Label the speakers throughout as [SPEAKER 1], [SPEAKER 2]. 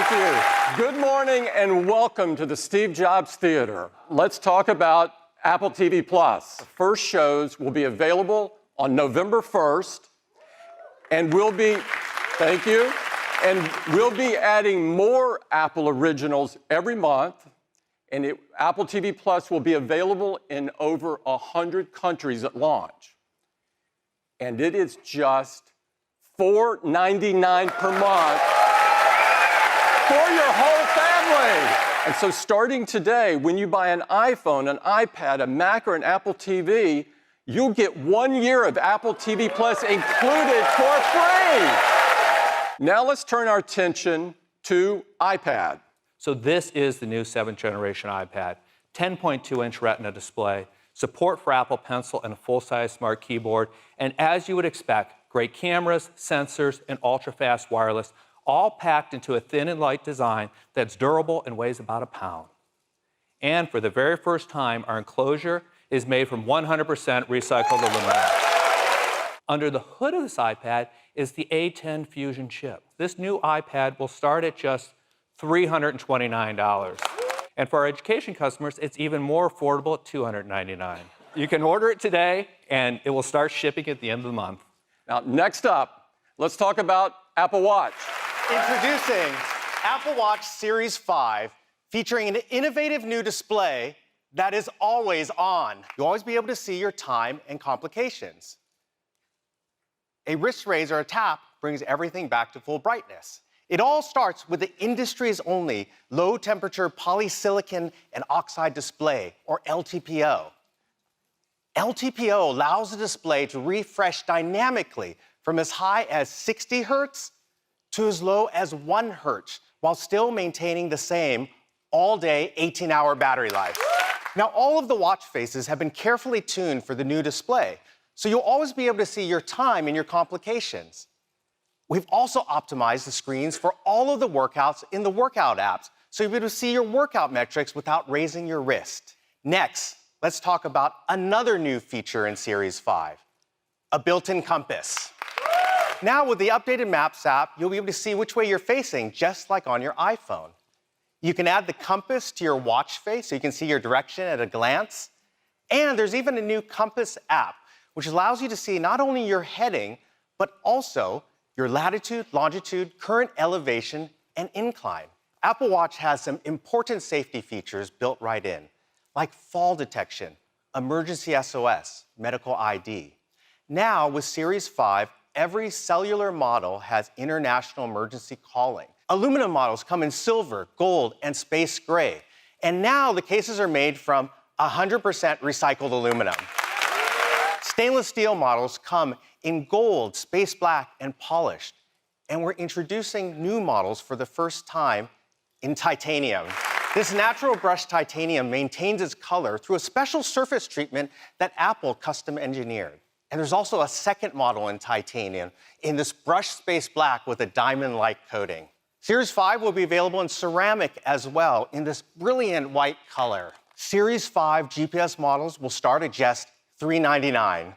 [SPEAKER 1] Thank you. Good morning and welcome to the Steve Jobs Theater. Let's talk about Apple TV+. The first shows will be available on November 1st, and thank you, and we'll be adding more Apple originals every month, and Apple TV+ will be available in over 100 countries at launch. And it is just $4.99 per month for your whole family. And so starting today, when you buy an iPhone, an iPad, a Mac, or an Apple TV, you'll get 1 year of Apple TV+ included for free. Now let's turn our attention to iPad.
[SPEAKER 2] So this is the new 7th generation iPad, 10.2-inch Retina display, support for Apple Pencil and a full-size smart keyboard, and as you would expect, great cameras, sensors, and ultra-fast wireless, all packed into a thin and light design that's durable and weighs about a pound. And for the very first time, our enclosure is made from 100% recycled aluminum. Under the hood of this iPad is the A10 Fusion chip. This new iPad will start at just $329. And for our education customers, it's even more affordable at $299. You can order it today, and it will start shipping at the end of the month.
[SPEAKER 1] Now, next up, let's talk about Apple Watch.
[SPEAKER 3] Introducing Apple Watch Series 5, featuring an innovative new display that is always on. You'll always be able to see your time and complications. A wrist raise or a tap brings everything back to full brightness. It all starts with the industry's only low-temperature polysilicon and oxide display, or LTPO. LTPO allows the display to refresh dynamically from as high as 60 hertz to as low as 1 hertz, while still maintaining the same all-day 18-hour battery life. Now, all of the watch faces have been carefully tuned for the new display, so you'll always be able to see your time and your complications. We've also optimized the screens for all of the workouts in the workout apps, so you'll be able to see your workout metrics without raising your wrist. Next, let's talk about another new feature in Series 5, a built-in compass. Now, with the updated Maps app, you'll be able to see which way you're facing, just like on your iPhone. You can add the compass to your watch face so you can see your direction at a glance. And there's even a new compass app, which allows you to see not only your heading, but also your latitude, longitude, current elevation, and incline. Apple Watch has some important safety features built right in, like fall detection, emergency SOS, medical ID. Now, with Series 5, every cellular model has international emergency calling. Aluminum models come in silver, gold, and space gray. And now the cases are made from 100% recycled aluminum. Stainless steel models come in gold, space black, and polished. And we're introducing new models for the first time in titanium. This natural brushed titanium maintains its color through a special surface treatment that Apple custom engineered. And there's also a second model in titanium in this brushed space black with a diamond-like coating. Series 5 will be available in ceramic as well in this brilliant white color. Series 5 GPS models will start at just $399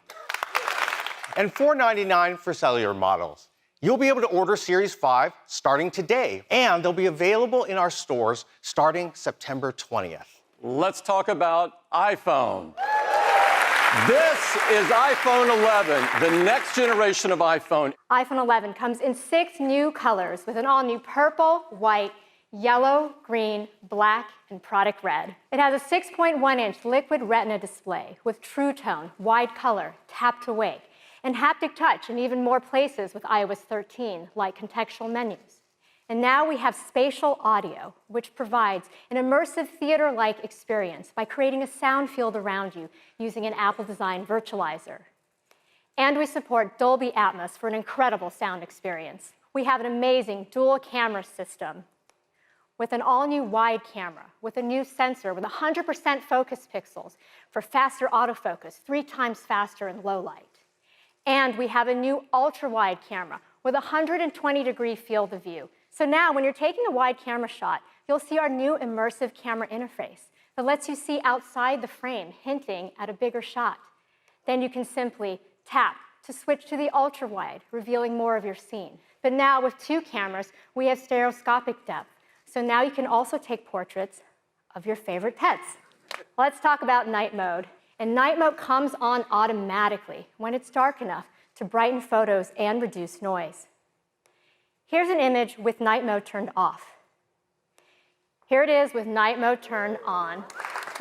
[SPEAKER 3] and $499 for cellular models. You'll be able to order Series 5 starting today, and they'll be available in our stores starting September 20th.
[SPEAKER 1] Let's talk about iPhone. This is iPhone 11, the next generation of iPhone.
[SPEAKER 4] iPhone 11 comes in 6 new colors with an all-new purple, white, yellow, green, black, and product red. It has a 6.1-inch liquid retina display with True Tone, wide color, tap to wake, and haptic touch in even more places with iOS 13, like contextual menus. And now we have spatial audio, which provides an immersive theater-like experience by creating a sound field around you using an Apple-designed virtualizer. And we support Dolby Atmos for an incredible sound experience. We have an amazing dual camera system with an all-new wide camera, with a new sensor with 100% focus pixels for faster autofocus, 3 times faster in low light. And we have a new ultra-wide camera with a 120-degree field of view. So now, when you're taking a wide camera shot, you'll see our new immersive camera interface that lets you see outside the frame, hinting at a bigger shot. Then you can simply tap to switch to the ultra-wide, revealing more of your scene. But now with 2 cameras, we have stereoscopic depth. So now you can also take portraits of your favorite pets. Let's talk about night mode. And night mode comes on automatically when it's dark enough to brighten photos and reduce noise. Here's an image with night mode turned off. Here it is with night mode turned on.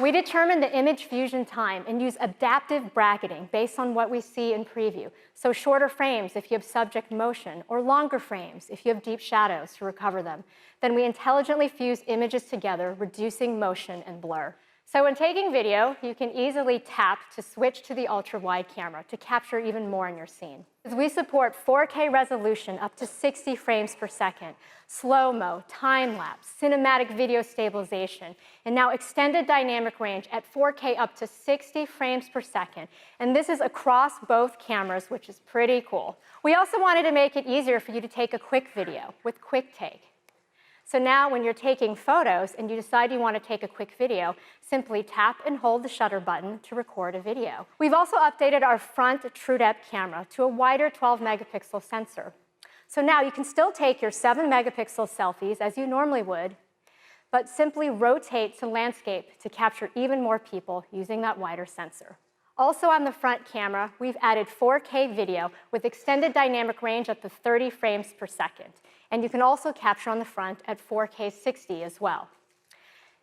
[SPEAKER 4] We determine the image fusion time and use adaptive bracketing based on what we see in preview. So shorter frames if you have subject motion, or longer frames if you have deep shadows to recover them. Then we intelligently fuse images together, reducing motion and blur. So when taking video, you can easily tap to switch to the ultra-wide camera to capture even more in your scene. We support 4K resolution up to 60 frames per second, slow-mo, time-lapse, cinematic video stabilization, and now extended dynamic range at 4K up to 60 frames per second. And this is across both cameras, which is pretty cool. We also wanted to make it easier for you to take a quick video with Quick Take. So now when you're taking photos and you decide you want to take a quick video, simply tap and hold the shutter button to record a video. We've also updated our front TrueDepth camera to a wider 12-megapixel sensor. So now you can still take your 7-megapixel selfies as you normally would, but simply rotate to landscape to capture even more people using that wider sensor. Also on the front camera, we've added 4K video with extended dynamic range up to 30 frames per second. And you can also capture on the front at 4K 60 as well.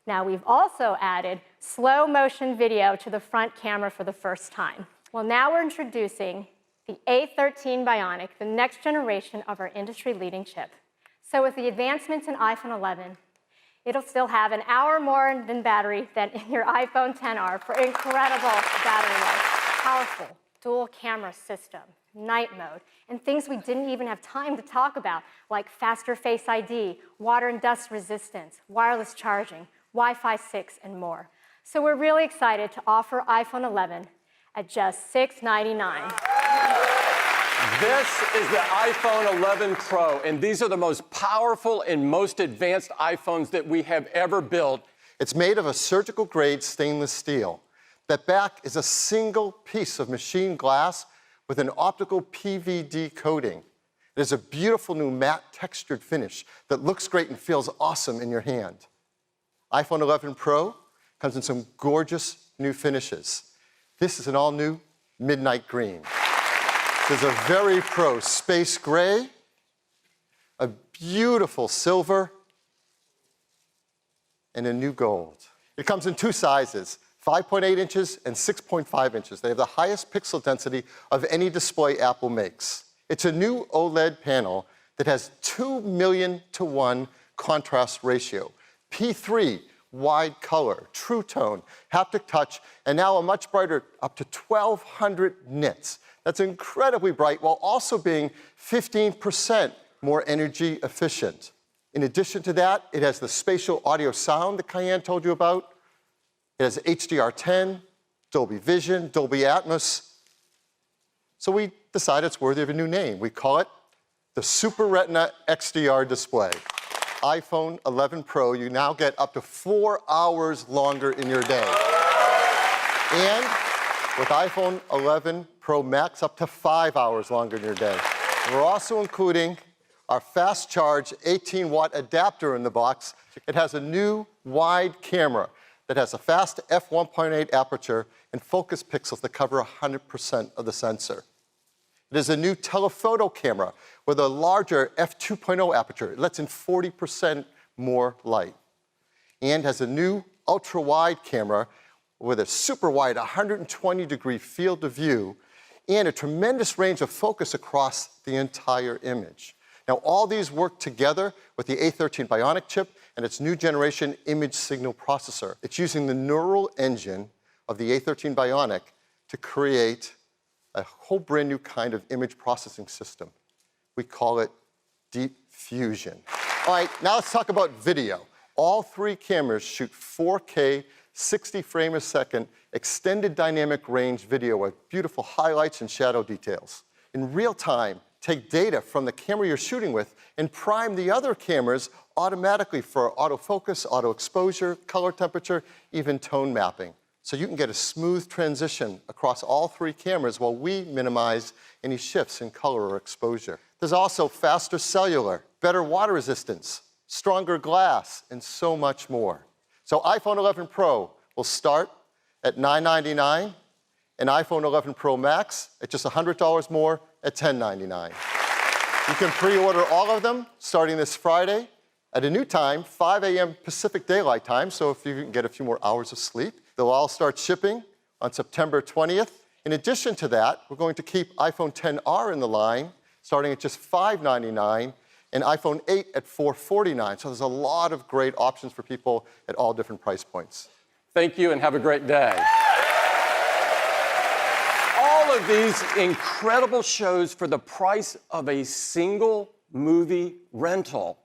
[SPEAKER 4] Now we've also added slow motion video to the front camera for the first time. Well, now we're introducing the A13 Bionic, the next generation of our industry-leading chip. So with the advancements in iPhone 11, it'll still have an hour more than battery than in your iPhone XR for incredible battery life. Powerful dual camera system, night mode, and things we didn't even have time to talk about, like faster Face ID, water and dust resistance, wireless charging, Wi-Fi 6, and more. So we're really excited to offer iPhone 11 at just $699.
[SPEAKER 1] This is the iPhone 11 Pro, and these are the most powerful and most advanced iPhones that we have ever built.
[SPEAKER 5] It's made of a surgical-grade stainless steel. That back is a single piece of machined glass with an optical PVD coating. It is a beautiful new matte textured finish that looks great and feels awesome in your hand. iPhone 11 Pro comes in some gorgeous new finishes. This is an all-new midnight green. There's a very pro space gray, a beautiful silver, and a new gold. It comes in 2 sizes, 5.8 inches and 6.5 inches. They have the highest pixel density of any display Apple makes. It's a new OLED panel that has 2 million to 1 contrast ratio, P3 wide color, true tone, haptic touch, and now a much brighter, up to 1,200 nits. That's incredibly bright while also being 15% more energy efficient. In addition to that, it has the spatial audio sound that Cayenne told you about. It has HDR10, Dolby Vision, Dolby Atmos. So we decided it's worthy of a new name. We call it the Super Retina XDR display. iPhone 11 Pro, you now get up to 4 hours longer in your day. And with iPhone 11 Pro Max, up to 5 hours longer in your day. We're also including our fast charge 18-watt adapter in the box. It has a new wide camera that has a fast f1.8 aperture and focus pixels that cover 100% of the sensor. It is a new telephoto camera with a larger f2.0 aperture. It lets in 40% more light. And has a new ultra-wide camera with a super wide 120-degree field of view and a tremendous range of focus across the entire image. Now, all these work together with the A13 Bionic chip and its new generation image signal processor. It's using the neural engine of the A13 Bionic to create a whole brand new kind of image processing system. We call it Deep Fusion. All right, now let's talk about video. All 3 cameras shoot 4K, 60 frames a second, extended dynamic range video with beautiful highlights and shadow details. In real time, take data from the camera you're shooting with and prime the other cameras automatically for autofocus, auto exposure, color temperature, even tone mapping. So you can get a smooth transition across all three cameras while we minimize any shifts in color or exposure. There's also faster cellular, better water resistance, stronger glass, and so much more. So iPhone 11 Pro will start at $999, and iPhone 11 Pro Max at just $100 more at $1099. You can pre-order all of them starting this Friday at a new time, 5 a.m. Pacific Daylight Time, so if you can get a few more hours of sleep. They'll all start shipping on September 20th. In addition to that, we're going to keep iPhone XR in the line, starting at just $599, and iPhone 8 at $449. So there's a lot of great options for people at all different price points.
[SPEAKER 1] Thank you and have a great day. All of these incredible shows for the price of a single movie rental.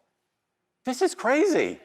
[SPEAKER 1] This is crazy.